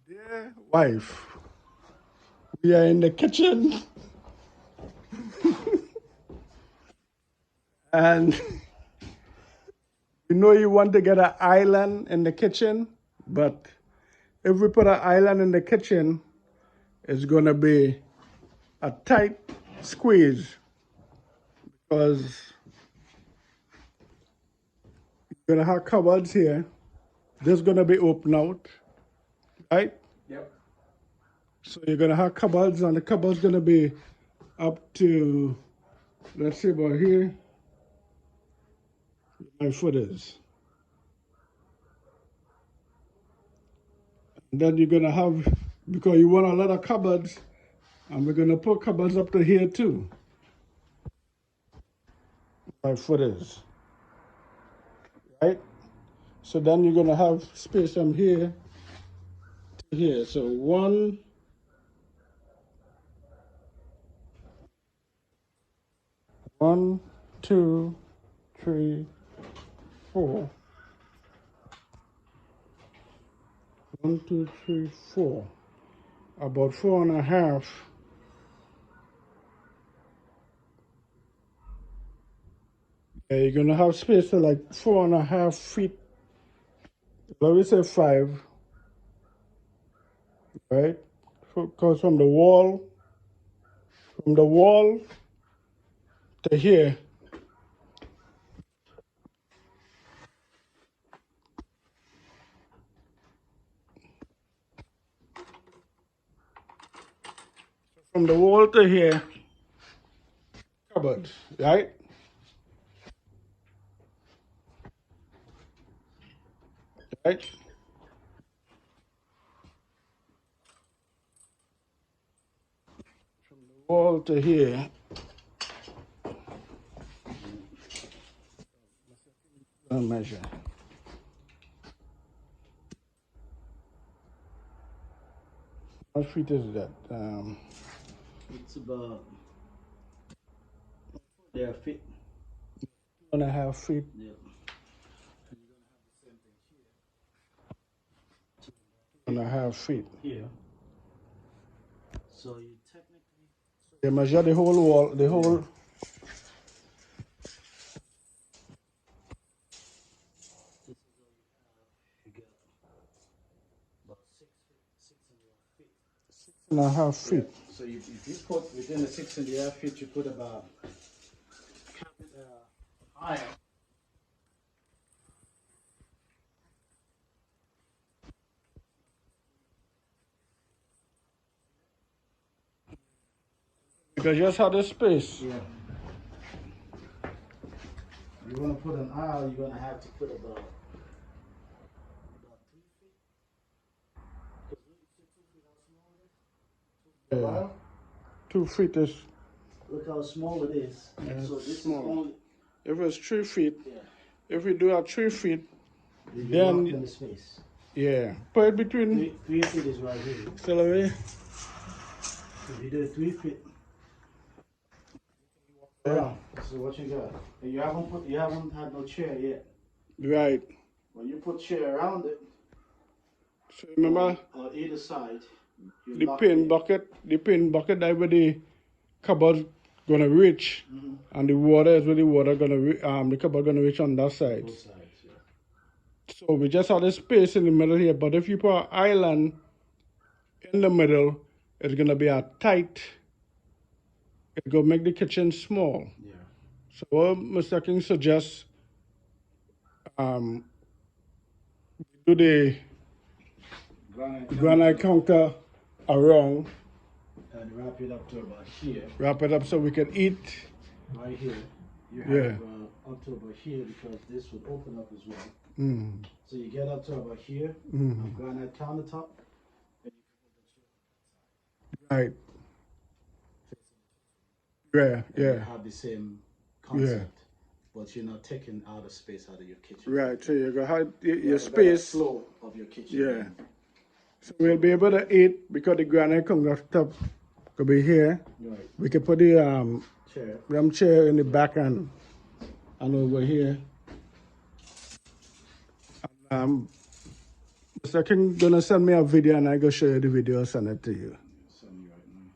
Dear wife, we are in the kitchen and you know you want to get an island in the kitchen, but if we put an island in the kitchen, it's going to be a tight squeeze because you're going to have cupboards here. This is going to be open out, right? Yep. So you're going to have cupboards, and the cupboard's going to be up to, let's see about here, my foot is. And then you're going to have, because you want a lot of cupboards, and we're going to put cupboards up to here too. My foot is. Right? So then you're going to have space from here to here. So 1, 2, 3, 4. 1, 2, 3, 4. About 4.5. Yeah, you're going to have space for like 4.5 feet. Let me say 5. Right? Because from the wall to here, from the wall to here, cupboard, right? Right? From the wall to here, I'll measure. What feet is that? It's about their feet. 2.5 feet. Yeah. 2.5 feet. Here. So you technically. They measure the whole wall, the whole. This is all you have. You got about 6 feet, 6.5 feet. 6.5 feet. Yeah. So if you put within the 6.5 feet, you put about higher. Because just have the space. Yeah. You want to put an aisle, you're gonna have to put about 3 feet. Because when you say 2 feet, how small it is? Yeah. 2 feet is. Look how small it is. Yeah, So this small. is only. If it's 3 feet, Yeah. if we do a 3 feet, You then locked in the space. yeah, put it between. 3 feet is right here. Still away. If you do 3 feet. Yeah. So what you got? And you haven't had no chair yet. Right. When you put chair around it, So remember on either side, you the lock pin in. bucket, that where the cupboard gonna reach, Mm-hmm. and the water is where the water gonna the cupboard gonna reach on that side. Both sides, yeah. So we just have the space in the middle here. But if you put an island in the middle, it's gonna be a tight. It's gonna make the kitchen small. Yeah. So what Mr. King suggests, um, do the granite counter around, And wrap it up to about here. wrap it up so we can eat. Right here. You have Yeah. up to about here because this would open up as well. Mm. So you get up to about here, granite countertop. Right. Yeah, You yeah. have the same concept, but you're not taking out of space out of your kitchen. Right. So you go have your You have a better space. flow of your kitchen. Yeah. So we'll be able to eat because the granite countertop could be here. Right. We can put the Chair. chair in the back and over here. So can gonna send me a video and I go show you the video, send it to you. Send me right now.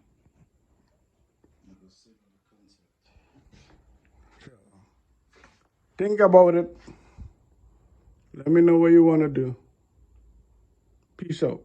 Never seen the concept. Think about it. Let me know what you want to do. Peace out.